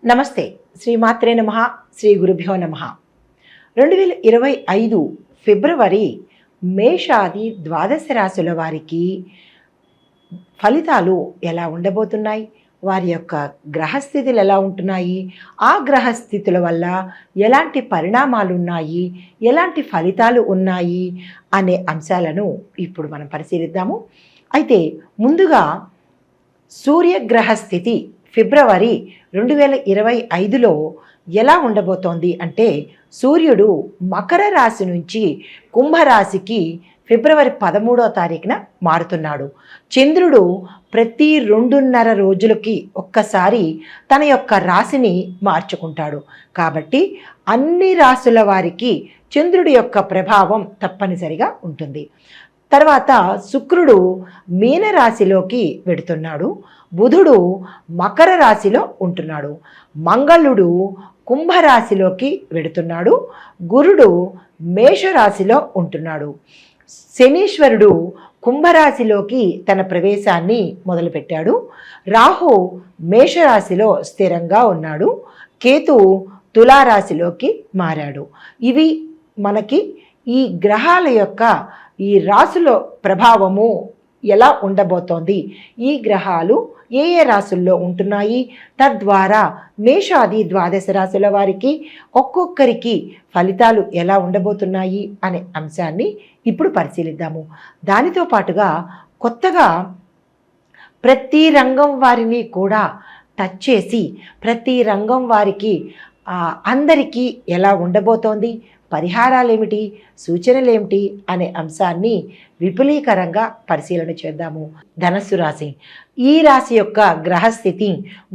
నమస్తే. శ్రీమాత్రే నమః. శ్రీ గురుభ్యో నమః. 2025 ఫిబ్రవరి మేషాది ద్వాదశ రాశుల వారికి ఫలితాలు ఎలా ఉండబోతున్నాయి, వారి యొక్క గ్రహస్థితులు ఎలా ఉంటున్నాయి, ఆ గ్రహస్థితుల వల్ల ఎలాంటి పరిణామాలు ఉన్నాయి, ఎలాంటి ఫలితాలు ఉన్నాయి అనే అంశాలను ఇప్పుడు మనం పరిశీలిద్దాము. అయితే ముందుగా సూర్యగ్రహ స్థితి ఫిబ్రవరి 2025లో ఎలా ఉండబోతోంది అంటే, సూర్యుడు మకర రాశి నుంచి కుంభరాశికి ఫిబ్రవరి 13వ తారీఖున మారుతున్నాడు. చంద్రుడు ప్రతి 2.5 రోజులకి ఒక్కసారి తన యొక్క రాశిని మార్చుకుంటాడు. కాబట్టి అన్ని రాశుల వారికి చంద్రుడి యొక్క ప్రభావం తప్పనిసరిగా ఉంటుంది. తర్వాత శుక్రుడు మీనరాశిలోకి వెడుతున్నాడు. బుధుడు మకర రాశిలో ఉంటున్నాడు. మంగళుడు కుంభరాశిలోకి వెడుతున్నాడు. గురుడు మేషరాశిలో ఉంటున్నాడు. శనీశ్వరుడు కుంభరాశిలోకి తన ప్రవేశాన్ని మొదలుపెట్టాడు. రాహు మేషరాశిలో స్థిరంగా ఉన్నాడు. కేతు తులారాశిలోకి మారాడు. ఇవి మనకి ఈ గ్రహాల యొక్క ఈ రాశుల ప్రభావము ఎలా ఉండబోతోంది, ఈ గ్రహాలు ఏ ఏ రాశుల్లో ఉంటున్నాయి, తద్వారా మేషాది ద్వాదశ రాశుల వారికి ఒక్కొక్కరికి ఫలితాలు ఎలా ఉండబోతున్నాయి అనే అంశాన్ని ఇప్పుడు పరిశీలిద్దాము. దానితో పాటుగా కొత్తగా ప్రతి రంగం వారిని కూడా టచ్ చేసి ప్రతి రంగం వారికి అందరికీ ఎలా ఉండబోతోంది, పరిహారాలు ఏమిటి, సూచనలు ఏమిటి అనే అంశాన్ని విపులీకరంగా పరిశీలన చేద్దాము. ధనస్సు రాశి. ఈ రాశి యొక్క గ్రహస్థితి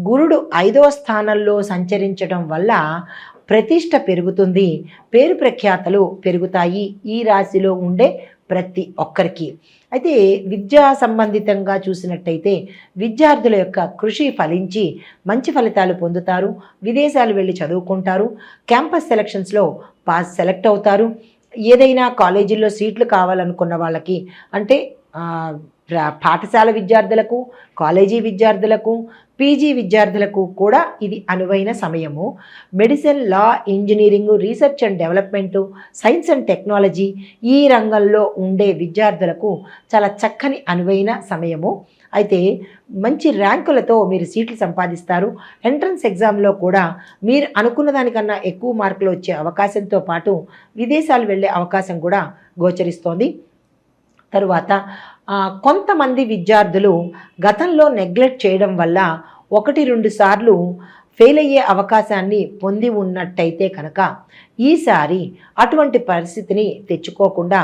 గురుడు 5వ స్థానంలో సంచరించడం వల్ల ప్రతిష్ట పెరుగుతుంది, పేరు ప్రఖ్యాతలు పెరుగుతాయి ఈ రాశిలో ఉండే ప్రతి ఒక్కరికి. అయితే విద్యా సంబంధితంగా చూసినట్టయితే విద్యార్థుల యొక్క కృషి ఫలించి మంచి ఫలితాలు పొందుతారు. విదేశాలు వెళ్ళి చదువుకుంటారు. క్యాంపస్ సెలక్షన్స్లో సెలెక్ట్ అవుతారు. ఏదైనా కాలేజీల్లో సీట్లు కావాలనుకున్న వాళ్ళకి, అంటే పాఠశాల విద్యార్థులకు, కాలేజీ విద్యార్థులకు, పీజీ విద్యార్థులకు కూడా ఇది అనువైన సమయము. Medicine, law, engineering, research and development, science and technology ఈ రంగంలో ఉండే విద్యార్థులకు చాలా చక్కని అనువైన సమయము. అయితే మంచి ర్యాంకులతో మీరు సీట్లు సంపాదిస్తారు. ఎంట్రన్స్ ఎగ్జామ్లో కూడా మీరు అనుకున్న దానికన్నా ఎక్కువ మార్కులు వచ్చే అవకాశంతో పాటు విదేశాలు వెళ్ళే అవకాశం కూడా గోచరిస్తోంది. తరువాత కొంతమంది విద్యార్థులు గతంలో నెగ్లెక్ట్ చేయడం వల్ల 1-2 సార్లు ఫెయిల్ అయ్యే అవకాశాన్ని పొంది ఉన్నట్టయితే కనుక ఈసారి అటువంటి పరిస్థితిని తెచ్చుకోకుండా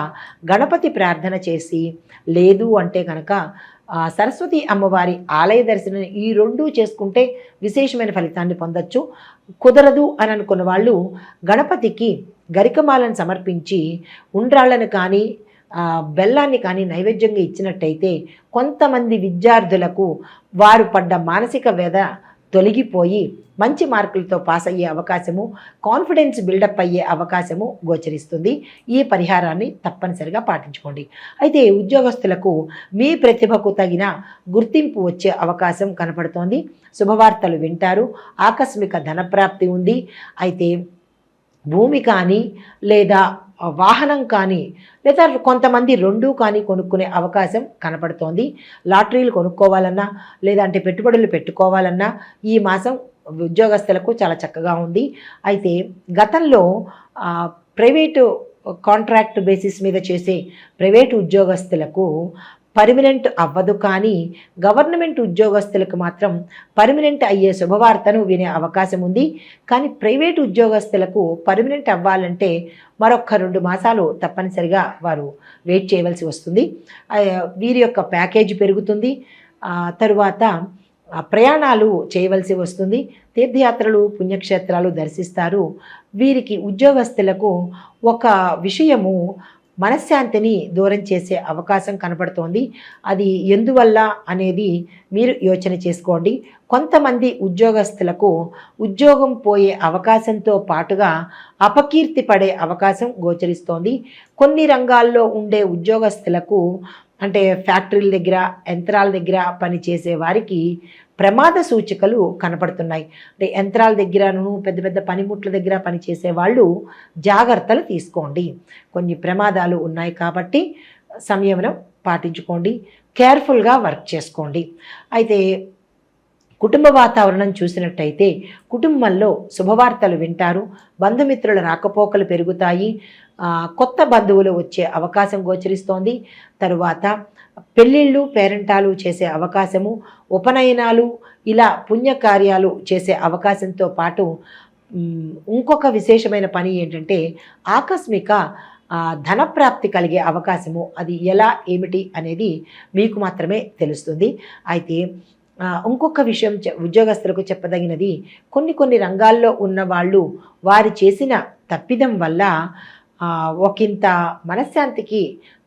గణపతి ప్రార్థన చేసి, లేదు అంటే కనుక సరస్వతి అమ్మవారి ఆలయ దర్శనం ఈ 2 చేసుకుంటే విశేషమైన ఫలితాన్ని పొందొచ్చు. కుదరదు అని అనుకున్న వాళ్ళు గణపతికి గరికమాలను సమర్పించి ఉండ్రాళ్ళను కానీ బెల్లాన్ని కానీ నైవేద్యంగా ఇచ్చినట్టయితే కొంతమంది విద్యార్థులకు వారు పడ్డ మానసిక వ్యధ తొలగిపోయి మంచి మార్కులతో పాస్ అయ్యే అవకాశము, కాన్ఫిడెన్స్ బిల్డప్ అయ్యే అవకాశము గోచరిస్తుంది. ఈ పరిహారాన్ని తప్పనిసరిగా పాటించుకోండి. అయితే ఉద్యోగస్తులకు మీ ప్రతిభకు తగిన గుర్తింపు వచ్చే అవకాశం కనపడుతోంది. శుభవార్తలు వింటారు. ఆకస్మిక ధనప్రాప్తి ఉంది. అయితే భూమి కానీ లేదా వాహనం కానీ లేదా కొంతమంది 2 కానీ కొనుక్కునే అవకాశం కనపడుతోంది. లాటరీలు కొనుక్కోవాలన్నా లేదంటే పెట్టుబడులు పెట్టుకోవాలన్నా ఈ మాసం ఉద్యోగస్తులకు చాలా చక్కగా ఉంది. అయితే గతంలో ప్రైవేటు కాంట్రాక్ట్ బేసిస్ మీద చేసే ప్రైవేటు ఉద్యోగస్తులకు పర్మినెంట్ అవ్వదు, కానీ గవర్నమెంట్ ఉద్యోగస్తులకు మాత్రం పర్మినెంట్ అయ్యే శుభవార్తను వినే అవకాశం ఉంది. కానీ ప్రైవేటు ఉద్యోగస్తులకు పర్మినెంట్ అవ్వాలంటే మరొక 2 మాసాలు తప్పనిసరిగా వారు వెయిట్ చేయవలసి వస్తుంది. వీరి యొక్క ప్యాకేజీ పెరుగుతుంది. తరువాత ప్రయాణాలు చేయవలసి వస్తుంది. తీర్థయాత్రలు, పుణ్యక్షేత్రాలు దర్శిస్తారు. వీరికి ఉద్యోగస్తులకు ఒక విషయము మనశ్శాంతిని దూరం చేసే అవకాశం కనపడుతోంది. అది ఎందువల్ల అనేది మీరు యోచన చేసుకోండి. కొంతమంది ఉద్యోగస్తులకు ఉద్యోగం పోయే అవకాశంతో పాటుగా అపకీర్తి పడే అవకాశం గోచరిస్తోంది. కొన్ని రంగాల్లో ఉండే ఉద్యోగస్తులకు అంటే ఫ్యాక్టరీల దగ్గర, యంత్రాల దగ్గర పనిచేసే వారికి ప్రమాద సూచికలు కనపడుతున్నాయి. అంటే యంత్రాల దగ్గరను, పెద్ద పెద్ద పనిముట్ల దగ్గర పనిచేసే వాళ్ళు జాగ్రత్తలు తీసుకోండి. కొన్ని ప్రమాదాలు ఉన్నాయి కాబట్టి సంయమనం పాటించుకోండి, కేర్ఫుల్గా వర్క్ చేసుకోండి. అయితే కుటుంబ వాతావరణం చూసినట్టయితే కుటుంబంలో శుభవార్తలు వింటారు, బంధుమిత్రుల రాకపోకలు పెరుగుతాయి, కొత్త బంధువులు వచ్చే అవకాశం గోచరిస్తోంది. తరువాత పెళ్ళిళ్ళు, పేరెంటాలు చేసే అవకాశము, ఉపనయనాలు, ఇలా పుణ్యకార్యాలు చేసే అవకాశంతో పాటు ఇంకొక విశేషమైన పని ఏంటంటే ఆకస్మిక ధనప్రాప్తి కలిగే అవకాశము. అది ఎలా ఏమిటి అనేది మీకు మాత్రమే తెలుస్తుంది. అయితే ఇంకొక విషయం ఉద్యోగస్తులకు చెప్పదగినది, కొన్ని రంగాల్లో ఉన్న వాళ్ళు వారు చేసిన తప్పిదం వల్ల ఒకంత మనశ్శాంతికి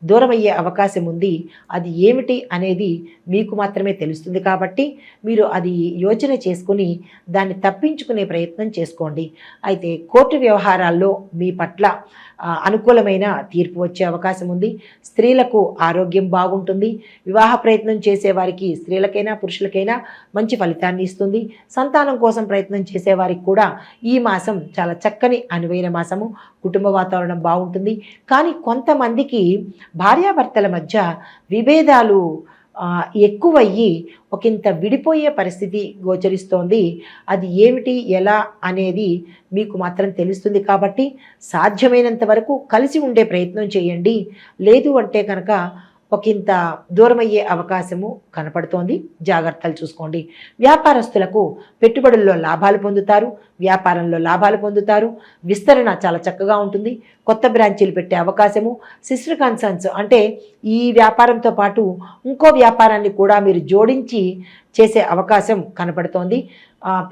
దూరమయ్యే అవకాశం ఉంది. అది ఏమిటి అనేది మీకు మాత్రమే తెలుస్తుంది కాబట్టి మీరు అది యోచన చేసుకుని దాన్ని తప్పించుకునే ప్రయత్నం చేసుకోండి. అయితే కోర్టు వ్యవహారాల్లో మీ పట్ల అనుకూలమైన తీర్పు వచ్చే అవకాశం ఉంది. స్త్రీలకు ఆరోగ్యం బాగుంటుంది. వివాహ ప్రయత్నం చేసేవారికి, స్త్రీలకైనా పురుషులకైనా మంచి ఫలితాన్ని ఇస్తుంది. సంతానం కోసం ప్రయత్నం చేసేవారికి కూడా ఈ మాసం చాలా చక్కని అనువైన మాసము. కుటుంబ వాతావరణం బాగుంటుంది. కానీ కొంతమందికి భార్యాభర్తల మధ్య విభేదాలు ఎక్కువయ్యి ఒకంత విడిపోయే పరిస్థితి గోచరిస్తోంది. అది ఏమిటి, ఎలా అనేది మీకు మాత్రం తెలుస్తుంది కాబట్టి సాధ్యమైనంత వరకు కలిసి ఉండే ప్రయత్నం చేయండి. లేదు అంటే కనుక ఒకంత దూరమయ్యే అవకాశము కనపడుతోంది. జాగ్రత్తలు చూసుకోండి. వ్యాపారస్తులకు పెట్టుబడుల్లో లాభాలు పొందుతారు, వ్యాపారంలో లాభాలు పొందుతారు. విస్తరణ చాలా చక్కగా ఉంటుంది. కొత్త బ్రాంచీలు పెట్టే అవకాశము, సిస్టర్ కన్సర్న్స్ అంటే ఈ వ్యాపారంతో పాటు ఇంకో వ్యాపారాన్ని కూడా మీరు జోడించి చేసే అవకాశం కనపడుతోంది.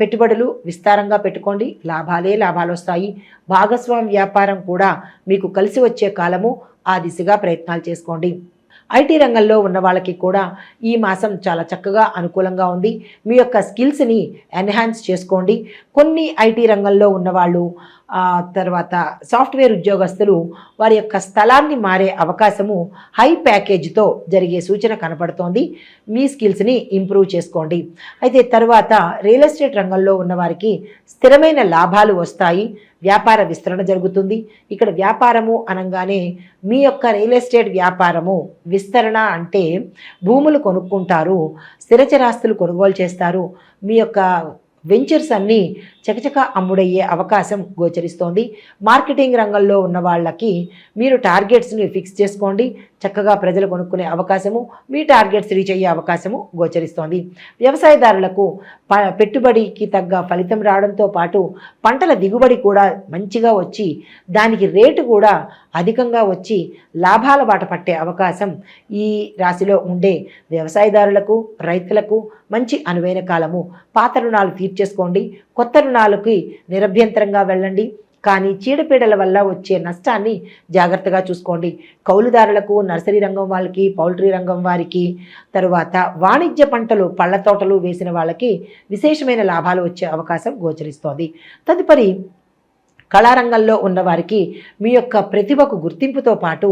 పెట్టుబడులు విస్తారంగా పెట్టుకోండి, లాభాలు వస్తాయి. భాగస్వామి వ్యాపారం కూడా మీకు కలిసి వచ్చే కాలము. ఆ దిశగా ప్రయత్నాలు చేసుకోండి. ఐటీ రంగంలో ఉన్న వాళ్ళకి కూడా ఈ మాసం చాలా చక్కగా అనుకూలంగా ఉంది. మీ యొక్క స్కిల్స్ని ఎన్హాన్స్ చేసుకోండి. కొన్ని ఐటీ రంగంలో ఉన్నవాళ్ళు, తర్వాత సాఫ్ట్వేర్ ఉద్యోగస్తులు వారి యొక్క స్థలాన్ని మారే అవకాశము హై ప్యాకేజీతో జరిగే సూచన కనపడుతోంది. మీ స్కిల్స్ని ఇంప్రూవ్ చేసుకోండి. అయితే తర్వాత రియల్ ఎస్టేట్ రంగంలో ఉన్నవారికి స్థిరమైన లాభాలు వస్తాయి. వ్యాపార విస్తరణ జరుగుతుంది. ఇక్కడ వ్యాపారము అనగానే మీ యొక్క రియల్ ఎస్టేట్ వ్యాపారము విస్తరణ అంటే భూములు కొనుక్కుంటారు, స్థిరచరాస్తులు కొనుగోలు చేస్తారు. మీ యొక్క వెంచర్స్ అన్నీ చకచక అమ్ముడయ్యే అవకాశం గోచరిస్తోంది. మార్కెటింగ్ రంగంలో ఉన్న వాళ్ళకి మీరు టార్గెట్స్ని ఫిక్స్ చేసుకోండి. చక్కగా ప్రజలు కొనుక్కునే అవకాశము, మీ టార్గెట్స్ రీచ్ అయ్యే అవకాశము గోచరిస్తోంది. వ్యవసాయదారులకు పెట్టుబడికి తగ్గ ఫలితం రావడంతో పాటు పంటల దిగుబడి కూడా మంచిగా వచ్చి దానికి రేటు కూడా అధికంగా వచ్చి లాభాల బాట పట్టే అవకాశం ఈ రాశిలో ఉండే వ్యవసాయదారులకు, రైతులకు మంచి అనువైన కాలము. పాత రుణాలు తీర్చేసుకోండి. కొత్త రుణాలకి నిరభ్యంతరంగా వెళ్ళండి. కానీ చీడపీడల వల్ల వచ్చే నష్టాన్ని జాగ్రత్తగా చూసుకోండి. కౌలుదారులకు, నర్సరీ రంగం వాళ్ళకి, పౌల్ట్రీ రంగం వారికి, తరువాత వాణిజ్య పంటలు, పళ్ళ తోటలు వేసిన వాళ్ళకి విశేషమైన లాభాలు వచ్చే అవకాశం గోచరిస్తోంది. తదుపరి కళారంగంలో ఉన్నవారికి మీ యొక్క ప్రతిభకు గుర్తింపుతో పాటు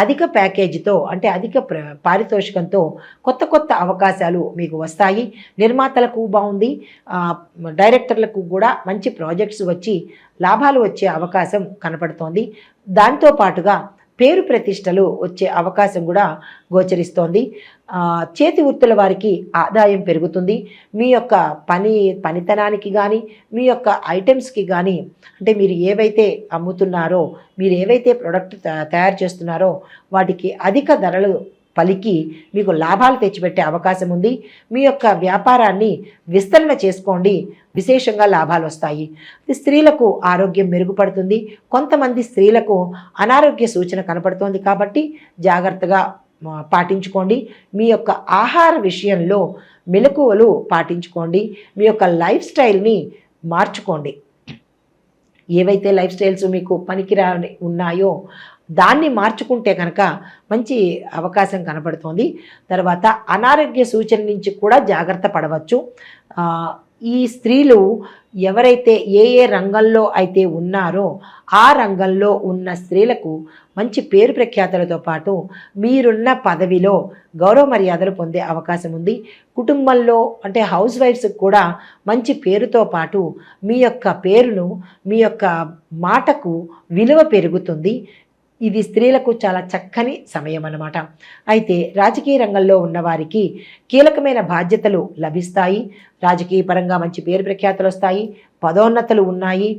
అధిక ప్యాకేజీతో అంటే అధిక పారితోషికంతో కొత్త అవకాశాలు మీకు వస్తాయి. నిర్మాతలకు బాగుంది, డైరెక్టర్లకు కూడా మంచి ప్రాజెక్ట్స్ వచ్చి లాభాలు వచ్చే అవకాశం కనపడుతోంది. దాంతో పాటుగా పేరు ప్రతిష్టలు వచ్చే అవకాశం కూడా గోచరిస్తోంది. చేతి వృత్తుల వారికి ఆదాయం పెరుగుతుంది. మీ యొక్క పనితనానికి కానీ, మీ యొక్క ఐటమ్స్కి కానీ, అంటే మీరు ఏవైతే అమ్ముతున్నారో, మీరు ఏవైతే ప్రోడక్ట్ తయారు చేస్తున్నారో వాటికి అధిక ధరలు పలికి మీకు లాభాలు తెచ్చిపెట్టే అవకాశం ఉంది. మీ యొక్క వ్యాపారాన్ని విస్తరణ చేసుకోండి, విశేషంగా లాభాలు వస్తాయి. స్త్రీలకు ఆరోగ్యం మెరుగుపడుతుంది. కొంతమంది స్త్రీలకు అనారోగ్య సూచన కనపడుతోంది కాబట్టి జాగ్రత్తగా పాటించుకోండి. మీ యొక్క ఆహార విషయంలో మెలకువలు పాటించుకోండి. మీ యొక్క లైఫ్ స్టైల్ని మార్చుకోండి. ఏవైతే లైఫ్ స్టైల్స్ మీకు పనికిరాని ఉన్నాయో దాన్ని మార్చుకుంటే కనుక మంచి అవకాశం కనపడుతోంది. తర్వాత అనారోగ్య సూచన నుంచి కూడా జాగ్రత్త పడవచ్చు. ఈ స్త్రీలు ఎవరైతే ఏ ఏ రంగంలో అయితే ఉన్నారో ఆ రంగంలో ఉన్న స్త్రీలకు మంచి పేరు ప్రఖ్యాతులతో పాటు మీరున్న పదవిలో గౌరవ మర్యాదలు పొందే అవకాశం ఉంది. కుటుంబంలో అంటే హౌస్ వైఫ్స్కి కూడా మంచి పేరుతో పాటు మీ యొక్క పేరును, మీ యొక్క మాటకు విలువ పెరుగుతుంది. ఇది స్త్రీలకు చాలా చక్కని సమయం అన్నమాట. అయితే రాజకీయ రంగంలో ఉన్నవారికి కీలకమైన బాధ్యతలు లభిస్తాయి. రాజకీయ పరంగా మంచి పేరు ప్రఖ్యాతులు వస్తాయి, పదోన్నతులు ఉన్నాయి.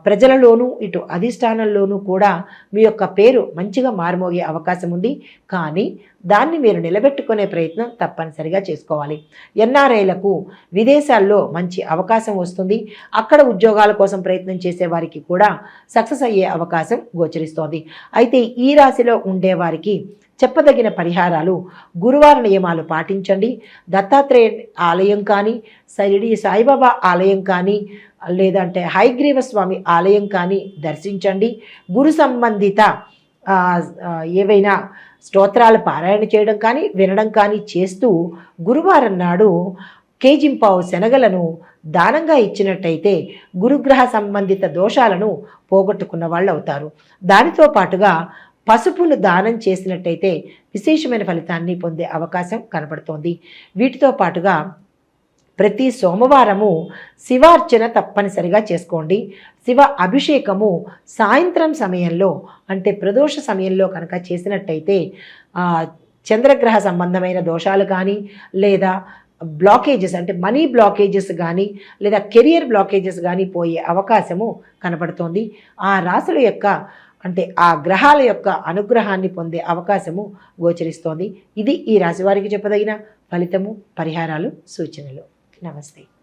ప్రజలలోనూ ఇటు అధిష్టానంలోనూ కూడా మీ యొక్క పేరు మంచిగా మారుమోగే అవకాశం ఉంది. కానీ దాన్ని మీరు నిలబెట్టుకునే ప్రయత్నం తప్పనిసరిగా చేసుకోవాలి. ఎన్ఆర్ఐలకు విదేశాల్లో మంచి అవకాశం వస్తుంది. అక్కడ ఉద్యోగాల కోసం ప్రయత్నం చేసే వారికి కూడా సక్సెస్ అయ్యే అవకాశం గోచరిస్తోంది. అయితే ఈ రాశిలో ఉండేవారికి చెప్పదగిన పరిహారాలు, గురువార నియమాలు పాటించండి. దత్తాత్రేయ ఆలయం కానీ, షిరిడి సాయిబాబా ఆలయం కానీ, లేదంటే హయగ్రీవ స్వామి ఆలయం కానీ దర్శించండి. గురు సంబంధిత ఏవైనా స్తోత్రాలు పారాయణ చేయడం కానీ, వినడం కానీ చేస్తూ గురువారం నాడు కేజింపావు శనగలను దానంగా ఇచ్చినట్టయితే గురుగ్రహ సంబంధిత దోషాలను పోగొట్టుకున్న వాళ్ళు అవుతారు. దానితో పాటుగా పసుపును దానం చేసినట్టయితే విశేషమైన ఫలితాన్ని పొందే అవకాశం కనపడుతోంది. వీటితో పాటుగా ప్రతి సోమవారము శివార్చన తప్పనిసరిగా చేసుకోండి. శివ అభిషేకము సాయంత్రం సమయంలో అంటే ప్రదోష సమయంలో కనుక చేసినట్టయితే చంద్రగ్రహ సంబంధమైన దోషాలు కానీ, లేదా బ్లాకేజెస్ అంటే మనీ బ్లాకేజెస్ కానీ, లేదా కెరియర్ బ్లాకేజెస్ కానీ పోయే అవకాశము కనపడుతోంది. ఆ రాశుల యొక్క అంటే ఆ గ్రహాల యొక్క అనుగ్రహాన్ని పొందే అవకాశము గోచరిస్తోంది. ఇది ఈ రాశి వారికి చెప్పదగిన ఫలితము, పరిహారాలు, సూచనలు. నమస్తే.